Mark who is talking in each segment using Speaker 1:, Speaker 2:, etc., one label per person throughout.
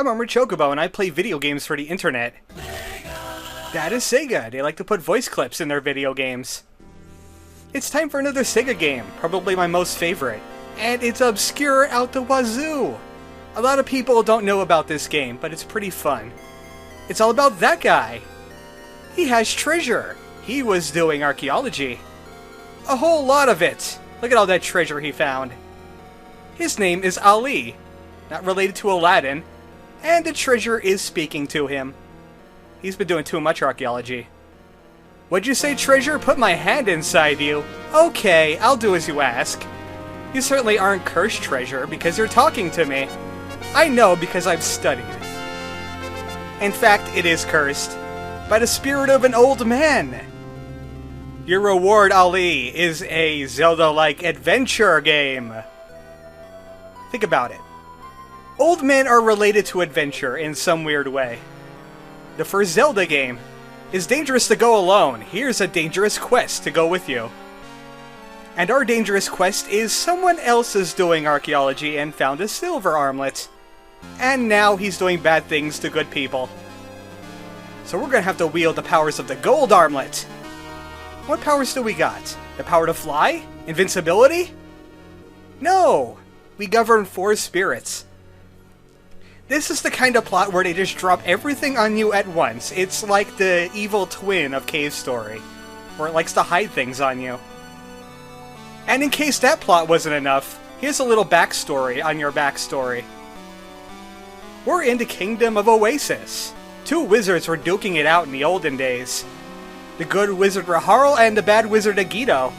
Speaker 1: I'm ArmoredChocobo and I play video games for the internet. That is Sega. They like to put voice clips in their video games. It's time for another Sega game, probably my most favorite. And it's obscure out the wazoo. A lot of people don't know about this game, but it's pretty fun. It's all about that guy. He has treasure. He was doing archaeology. A whole lot of it. Look at all that treasure he found. His name is Ali, not related to Aladdin, and the treasure is speaking to him. He's been doing too much archaeology. What'd you say, treasure? Put my hand inside you. Okay, I'll do as you ask. You certainly aren't cursed, treasure, because you're talking to me. I know because I've studied. In fact, it is cursed by the spirit of an old man. Your reward, Ali, is a Zelda-like adventure game. Think about it. Old men are related to adventure in some weird way. The first Zelda game is dangerous to go alone. Here's a dangerous quest to go with you. And our dangerous quest is someone else is doing archaeology and found a silver armlet. And now he's doing bad things to good people. So we're gonna have to wield the powers of the gold armlet. What powers do we got? The power to fly? Invincibility? No! We govern 4 spirits. This is the kind of plot where they just drop everything on you at once. It's like the evil twin of Cave Story, where it likes to hide things on you. And in case that plot wasn't enough, here's a little backstory on your backstory. We're in the kingdom of Oasis. 2 wizards were duking it out in the olden days. The good wizard Reharl and the bad wizard Agito.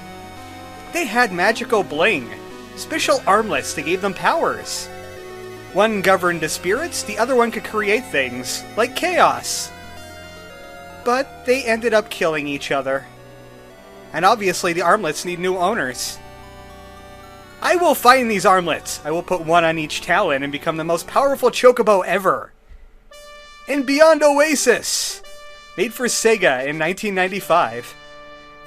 Speaker 1: They had magical bling, special armlets that gave them powers. One governed the spirits, the other one could create things, like chaos. But they ended up killing each other. And obviously the armlets need new owners. I will find these armlets! I will put one on each talon and become the most powerful chocobo ever! And Beyond Oasis! Made for Sega in 1995.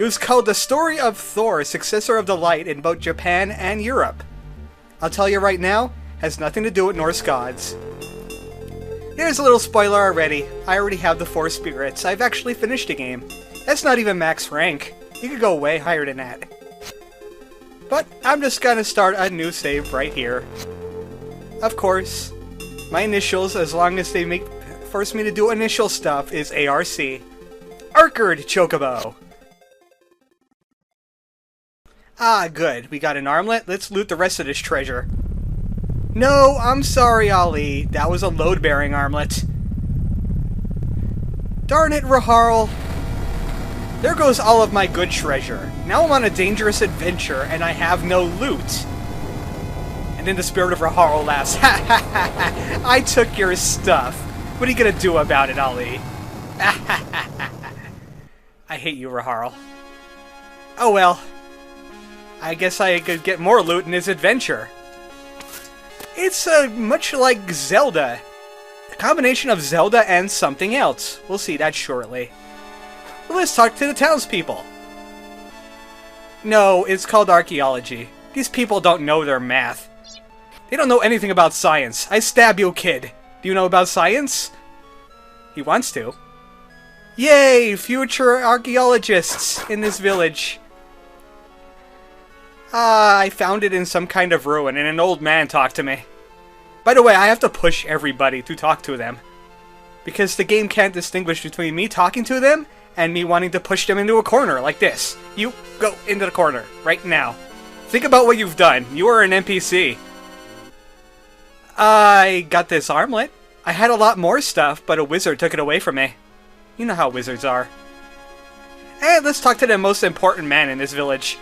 Speaker 1: It was called The Story of Thor, Successor of the Light in both Japan and Europe. I'll tell you right now, has nothing to do with Norse gods. Here's a little spoiler already. I already have the 4 spirits. I've actually finished the game. That's not even max rank. You could go way higher than that. But I'm just gonna start a new save right here. Of course, my initials, as long as they force me to do initial stuff, is ARC. ArmoredChocobo. Ah, good. We got an armlet. Let's loot the rest of this treasure. No, I'm sorry, Ali. That was a load-bearing armlet. Darn it, Reharl. There goes all of my good treasure. Now I'm on a dangerous adventure, and I have no loot. And then the spirit of Reharl laughs. Ha ha ha ha! I took your stuff. What are you gonna do about it, Ali? I hate you, Reharl. Oh well. I guess I could get more loot in this adventure. It's much like Zelda. A combination of Zelda and something else. We'll see that shortly. Well, let's talk to the townspeople. No, it's called archaeology. These people don't know their math. They don't know anything about science. I stab you, kid. Do you know about science? He wants to. Yay! Future archaeologists in this village. I found it in some kind of ruin, and an old man talked to me. By the way, I have to push everybody to talk to them. Because the game can't distinguish between me talking to them and me wanting to push them into a corner like this. You go into the corner, right now. Think about what you've done. You are an NPC. I got this armlet. I had a lot more stuff, but a wizard took it away from me. You know how wizards are. And let's talk to the most important man in this village.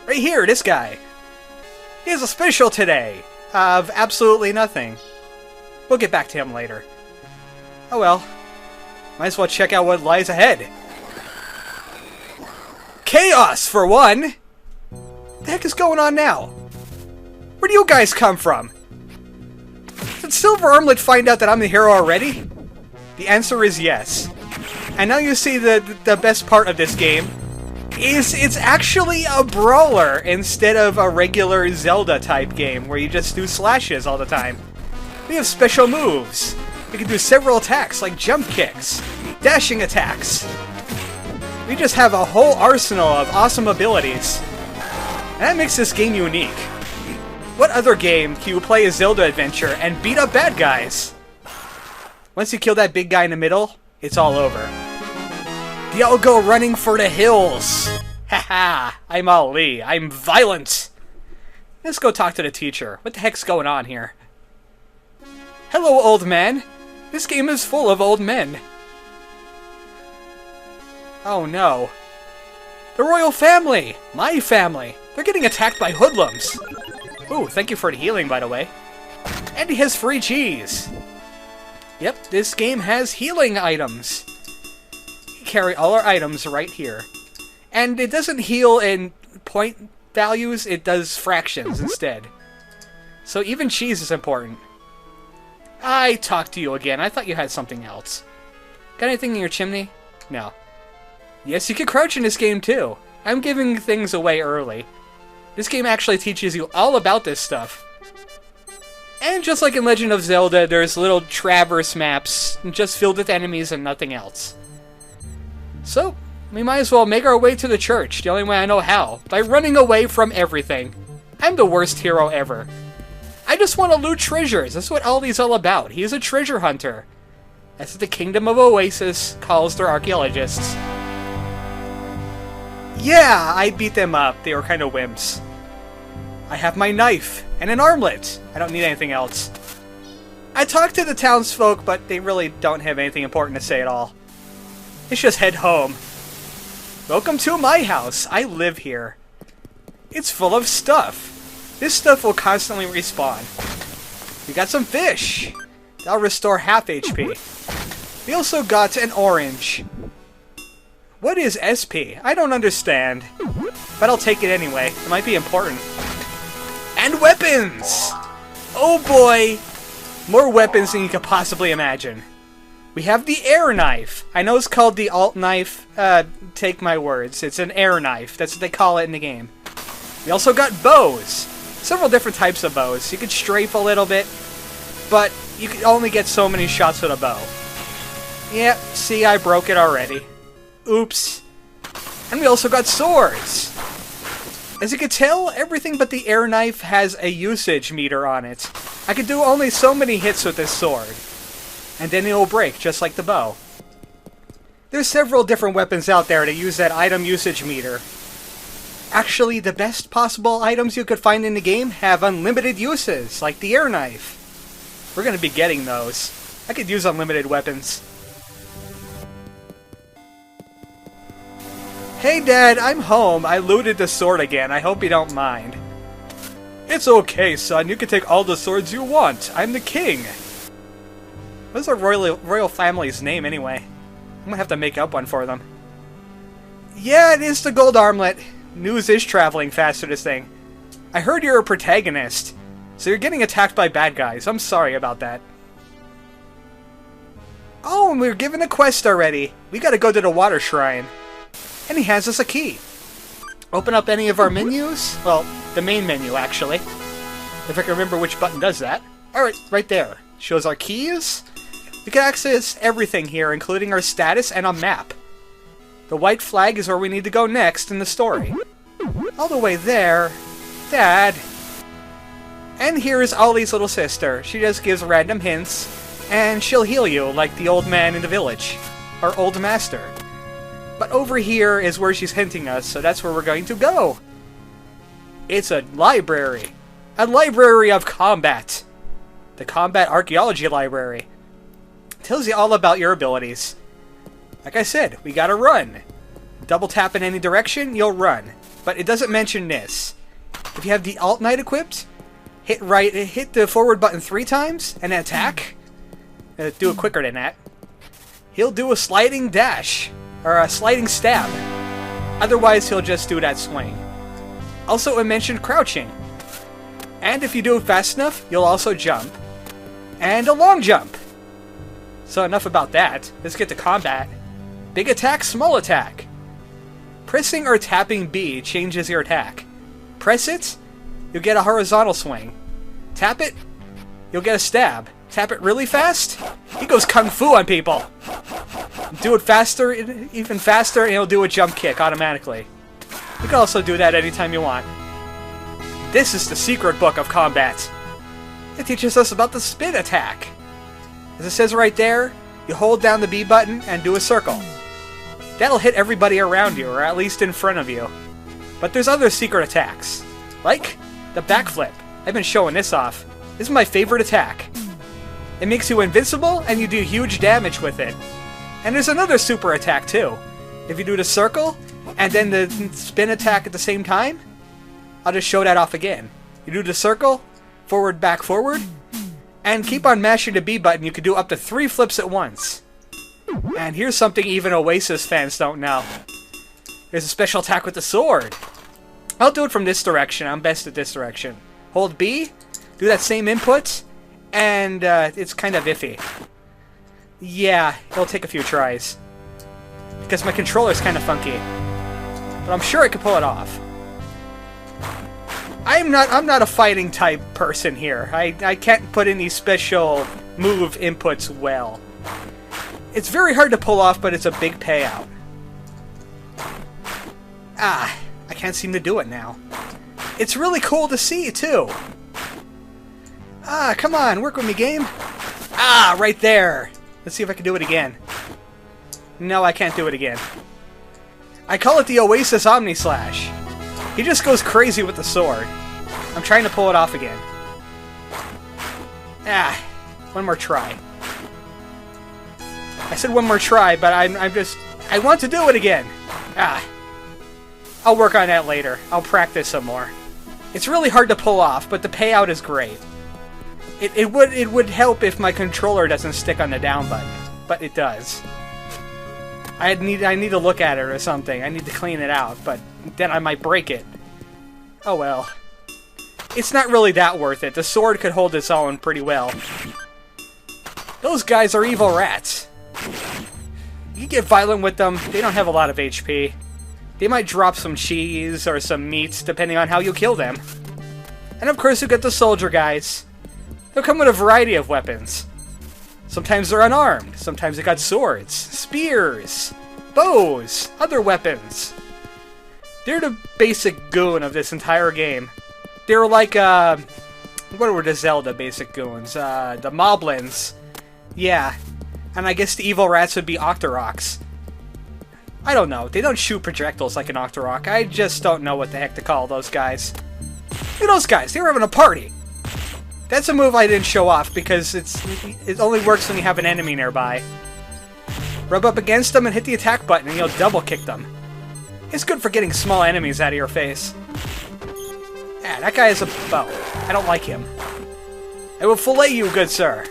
Speaker 1: Right here, this guy. He has a special today of absolutely nothing. We'll get back to him later. Oh well. Might as well check out what lies ahead. Chaos, for one! What the heck is going on now? Where do you guys come from? Did Silver Armlet find out that I'm the hero already? The answer is yes. And now you see the best part of this game. It's actually a brawler instead of a regular Zelda-type game where you just do slashes all the time. We have special moves. We can do several attacks like jump kicks, dashing attacks. We just have a whole arsenal of awesome abilities. And that makes this game unique. What other game can you play a Zelda adventure and beat up bad guys? Once you kill that big guy in the middle, it's all over. Y'all go running for the hills! Haha, I'm Ali. I'm violent! Let's go talk to the teacher. What the heck's going on here? Hello, old man. This game is full of old men. Oh no. The royal family! My family! They're getting attacked by hoodlums! Ooh, thank you for the healing, by the way. And he has free cheese! Yep, this game has healing items. We carry all our items right here. And it doesn't heal in point values, it does fractions instead. So even cheese is important. I talked to you again. I thought you had something else. Got anything in your chimney? No. Yes, you can crouch in this game too. I'm giving things away early. This game actually teaches you all about this stuff. And just like in Legend of Zelda, there's little traverse maps just filled with enemies and nothing else. So, we might as well make our way to the church, the only way I know how, by running away from everything. I'm the worst hero ever. I just want to loot treasures, that's what Ollie's all about. He's a treasure hunter. That's what the Kingdom of Oasis calls their archaeologists. Yeah, I beat them up. They were kind of wimps. I have my knife and an armlet. I don't need anything else. I talked to the townsfolk, but they really don't have anything important to say at all. Let's just head home. Welcome to my house. I live here. It's full of stuff. This stuff will constantly respawn. We got some fish. That'll restore half HP. We also got an orange. What is SP? I don't understand. But I'll take it anyway. It might be important. And weapons! Oh boy! More weapons than you could possibly imagine. We have the air knife. I know it's called the alt knife. Take my words. It's an air knife. That's what they call it in the game. We also got bows. Several different types of bows. You could strafe a little bit, but you can only get so many shots with a bow. Yep, see, I broke it already. Oops. And we also got swords. As you can tell, everything but the air knife has a usage meter on it. I can do only so many hits with this sword. And then it will break, just like the bow. There's several different weapons out there that use that item usage meter. Actually, the best possible items you could find in the game have unlimited uses, like the air knife. We're going to be getting those. I could use unlimited weapons. Hey Dad, I'm home. I looted the sword again. I hope you don't mind. It's okay, son. You can take all the swords you want. I'm the king. What's our royal family's name anyway? I'm gonna have to make up one for them. Yeah, it is the gold armlet. News is traveling fast through this thing. I heard you're a protagonist, so you're getting attacked by bad guys. I'm sorry about that. Oh, and we were given a quest already. We gotta go to the water shrine. And he hands us a key. Open up any of our menus? Well, the main menu, actually. If I can remember which button does that. Alright, right there. Shows our keys. We can access everything here, including our status and a map. The white flag is where we need to go next in the story. All the way there. Dad. And here is Ollie's little sister. She just gives random hints, and she'll heal you like the old man in the village. Our old master. But over here is where she's hinting us, so that's where we're going to go. It's a library. A library of combat. The Combat Archaeology Library. Tells you all about your abilities. Like I said, we gotta run. Double tap in any direction, you'll run. But it doesn't mention this. If you have the Alt Knight equipped, hit the forward button 3 times and attack. Do it quicker than that. He'll do a sliding dash. Or a sliding stab. Otherwise, he'll just do that swing. Also, it mentioned crouching. And if you do it fast enough, you'll also jump. And a long jump. So enough about that. Let's get to combat. Big attack, small attack. Pressing or tapping B changes your attack. Press it, you'll get a horizontal swing. Tap it, you'll get a stab. Tap it really fast? He goes kung fu on people. Do it faster, even faster, and he'll do a jump kick automatically. You can also do that anytime you want. This is the secret book of combat. It teaches us about the spin attack. As it says right there, you hold down the B button and do a circle. That'll hit everybody around you, or at least in front of you. But there's other secret attacks. Like the backflip. I've been showing this off. This is my favorite attack. It makes you invincible, and you do huge damage with it. And there's another super attack, too. If you do the circle, and then the spin attack at the same time, I'll just show that off again. You do the circle, forward, back, forward, and keep on mashing the B button. You can do up to 3 flips at once. And here's something even Oasis fans don't know. There's a special attack with the sword. I'll do it from this direction. I'm best at this direction. Hold B, do that same input, and it's kind of iffy. Yeah, it'll take a few tries. Because my controller's kind of funky. But I'm sure I can pull it off. I'm not a fighting type person here. I can't put in these special move inputs well. It's very hard to pull off, but it's a big payout. Ah, I can't seem to do it now. It's really cool to see, too. Ah, come on, work with me, game. Ah, right there. Let's see if I can do it again. No, I can't do it again. I call it the Oasis Omni Slash. He just goes crazy with the sword. I'm trying to pull it off again. Ah, one more try. I said one more try, but I want to do it again. Ah. I'll work on that later. I'll practice some more. It's really hard to pull off, but the payout is great. It would help if my controller doesn't stick on the down button, but it does. I need to look at it or something. I need to clean it out, but then I might break it. Oh well. It's not really that worth it. The sword could hold its own pretty well. Those guys are evil rats. You get violent with them, they don't have a lot of HP. They might drop some cheese or some meats, depending on how you kill them. And of course you get the soldier guys. They'll come with a variety of weapons. Sometimes they're unarmed, sometimes they got swords, spears, bows, other weapons. They're the basic goon of this entire game. They're like, what were the Zelda basic goons? The Moblins. Yeah. And I guess the evil rats would be Octoroks. I don't know. They don't shoot projectiles like an Octorok. I just don't know what the heck to call those guys. Look at those guys. They were having a party. That's a move I didn't show off because it only works when you have an enemy nearby. Rub up against them and hit the attack button and you'll double kick them. It's good for getting small enemies out of your face. Ah, that guy has a bow. I don't like him. I will fillet you, good sir.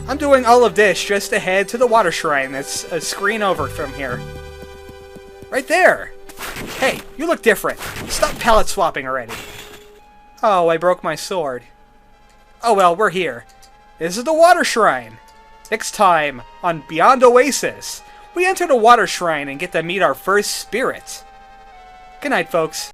Speaker 1: I'm doing all of this just to head to the water shrine that's a screen over from here. Right there! Hey, you look different. Stop palette swapping already. Oh, I broke my sword. Oh well, we're here. This is the water shrine. Next time on Beyond Oasis, we enter the water shrine and get to meet our first spirit. Good night, folks.